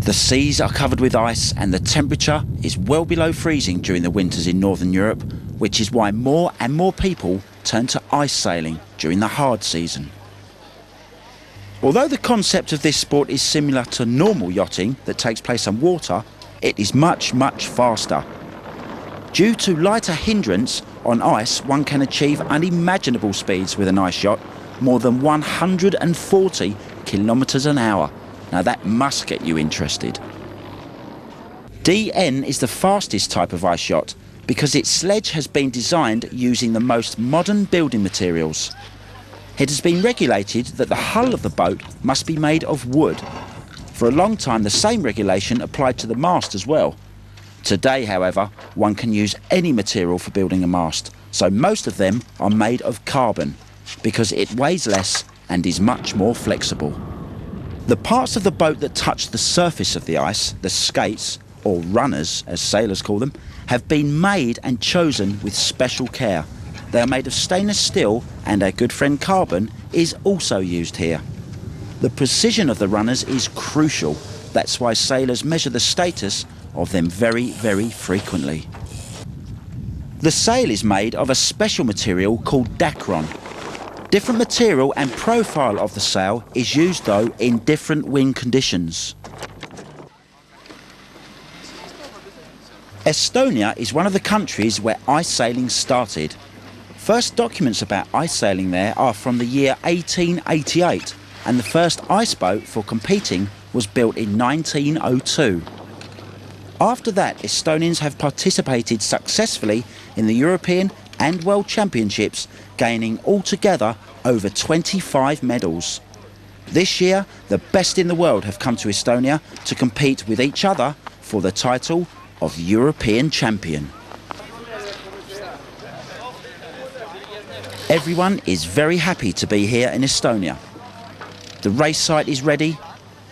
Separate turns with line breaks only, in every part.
The seas are covered with ice and the temperature is well below freezing during the winters in Northern Europe, which is why more and more people turn to ice sailing during the hard season. Although the concept of this sport is similar to normal yachting that takes place on water, it is much, much faster. Due to lighter hindrance on ice, one can achieve unimaginable speeds with an ice yacht, more than 140 kilometres an hour. Now that must get you interested. DN is the fastest type of ice yacht because its sledge has been designed using the most modern building materials. It has been regulated that the hull of the boat must be made of wood. For a long time the same regulation applied to the mast as well. Today, however, one can use any material for building a mast, so most of them are made of carbon because it weighs less and is much more flexible. The parts of the boat that touch the surface of the ice, the skates, or runners as sailors call them, have been made and chosen with special care. They are made of stainless steel and our good friend carbon is also used here. The precision of the runners is crucial. That's why sailors measure the status of them very, very frequently. The sail is made of a special material called dacron. Different material and profile of the sail is used though in different wind conditions. Estonia is one of the countries where ice sailing started. First documents about ice sailing there are from the year 1888 and the first iceboat for competing was built in 1902. After that, Estonians have participated successfully in the European and World Championships, gaining altogether over 25 medals. This year, the best in the world have come to Estonia to compete with each other for the title of European champion. Everyone is very happy to be here in Estonia. The race site is ready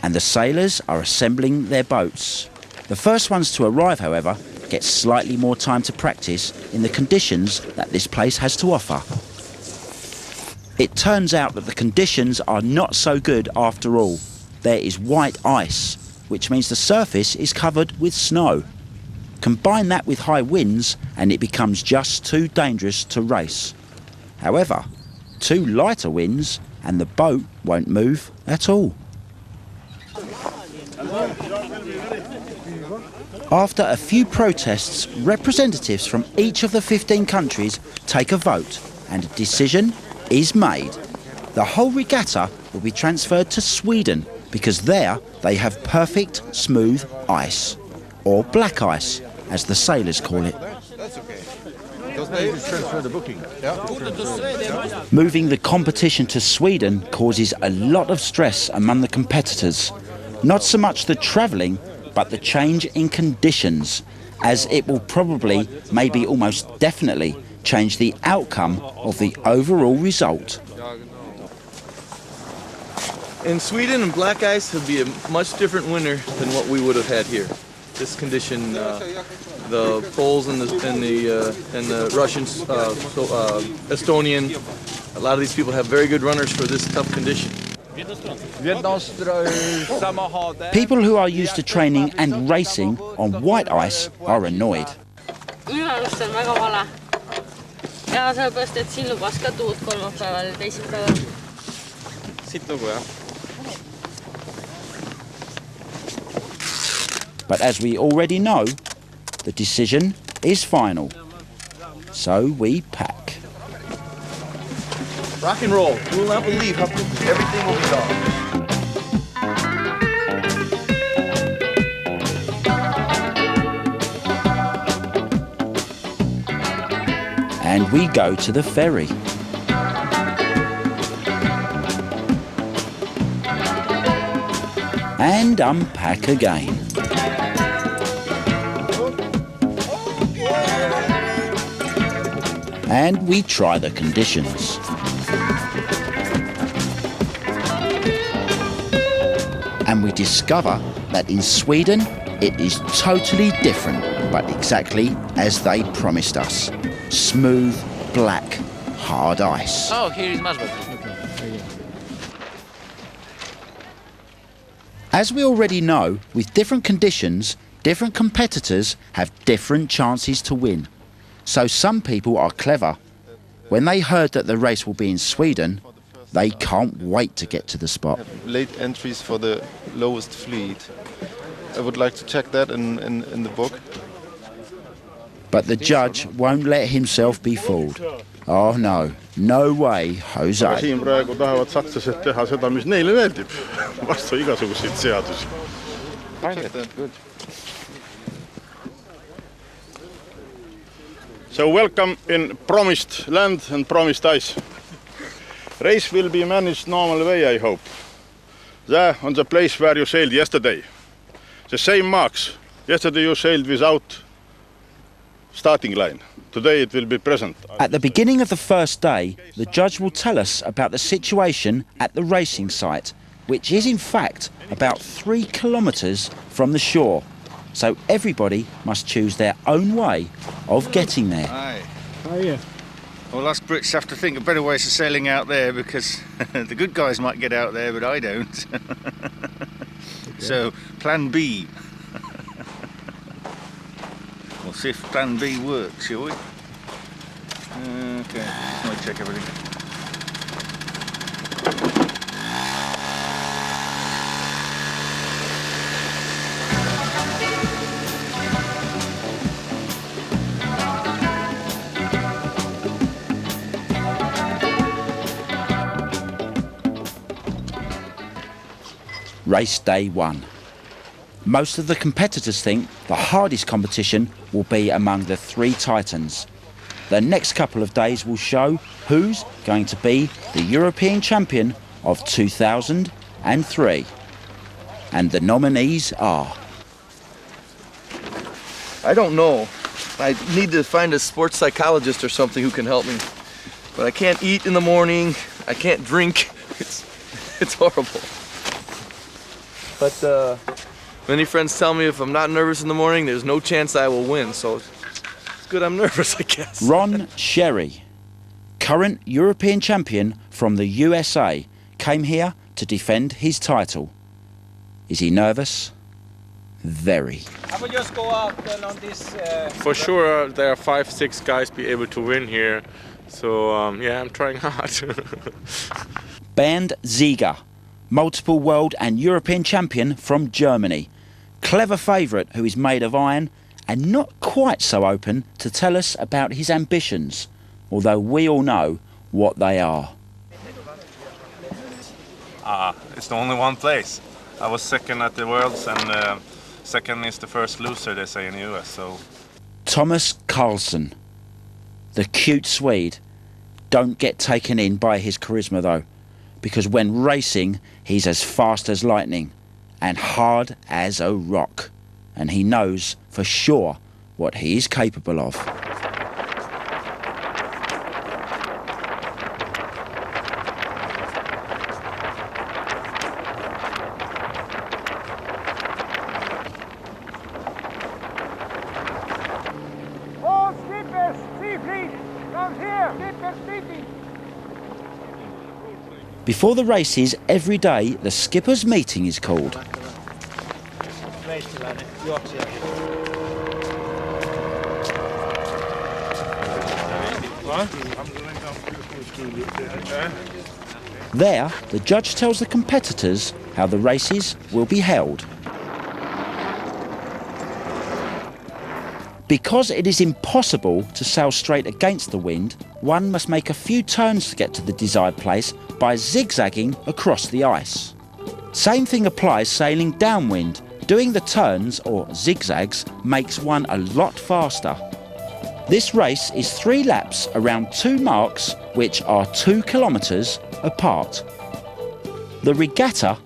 and the sailors are assembling their boats. The first ones to arrive, however, get slightly more time to practice in the conditions that this place has to offer. It turns out that the conditions are not so good after all. There is white ice, which means the surface is covered with snow. Combine that with high winds and it becomes just too dangerous to race. However, two lighter winds and the boat won't move at all. After a few protests, representatives from each of the 15 countries take a vote and a decision is made. The whole regatta will be transferred to Sweden because there they have perfect smooth ice, or black ice as the sailors call it. Moving the competition to Sweden causes a lot of stress among the competitors. Not so much the travelling, but the change in conditions, as it will probably, maybe almost definitely, change the outcome of the overall result.
In Sweden, black ice would be a much different winter than what we would have had here. This condition, the Poles and the Russians, Estonian, a lot of these people have very good runners for this tough condition.
People who are used to training and racing on white ice are annoyed. But as we already know, the decision is final. So we pack.
Rock and roll. You will not believe how quickly everything will be gone.
we go to the ferry. And unpack again. And we try the conditions. And we discover that in Sweden it is totally different, but exactly as they promised us. Smooth, black, hard ice.
Oh, here is Iceboat.
As we already know, with different conditions, different competitors have different chances to win. So some people are clever. When they heard that the race will be in Sweden, they can't wait to get to the spot.
Late entries for the lowest fleet. I would like to check that in the book.
But the judge won't let himself be fooled. Oh no, no way, Jose.
Siin praegu tahavad sakslased teha seda, mis neile meeldib, vastu igasuguseid seadusi. So welcome in promised land and promised ice. Race will be managed normal way, I hope. There on the place where you sailed yesterday. The same marks. Yesterday you sailed without starting line. Today it will be present.
At the beginning of the first day, the judge will tell us about the situation at the racing site, which is in fact about 3 kilometres from the shore. So everybody must choose their own way of getting there.
Hi. Oh, yeah. Well, us Brits have to think of better ways of sailing out there because the good guys might get out there, but I don't. So, plan B. We'll see if plan B works, shall we? Okay, let me check everything.
Race day 1. Most of the competitors think the hardest competition will be among the 3 Titans. The next couple of days will show who's going to be the European champion of 2003. And the nominees are...
I don't know. I need to find a sports psychologist or something who can help me. But I can't eat in the morning. I can't drink. It's horrible. But many friends tell me if I'm not nervous in the morning, there's no chance I will win. So it's good I'm nervous, I guess.
Ron Sherry, current European champion from the USA, came here to defend his title. Is he nervous? Very.
I will just go out then on this.
For sure, there are 5-6 guys be able to win here. So yeah, I'm trying hard.
Bernd Ziege, multiple world and European champion from Germany. Clever favourite who is made of iron and not quite so open to tell us about his ambitions, although we all know what they are.
It's the only one place. I was second at the Worlds and second is the first loser, they say in the US. So
Thomas Carlson, the cute Swede. Don't get taken in by his charisma though, because when racing he's as fast as lightning and hard as a rock, and he knows for sure what he is capable of.
All skippers, sea fleet, come here. Skippers, sea fleet.
Before the races, every day the skipper's meeting is called. There, the judge tells the competitors how the races will be held. Because it is impossible to sail straight against the wind, one must make a few turns to get to the desired place by zigzagging across the ice. Same thing applies sailing downwind. Doing the turns, or zigzags, makes one a lot faster. This race is 3 laps around 2 marks which are 2 kilometres apart. The regatta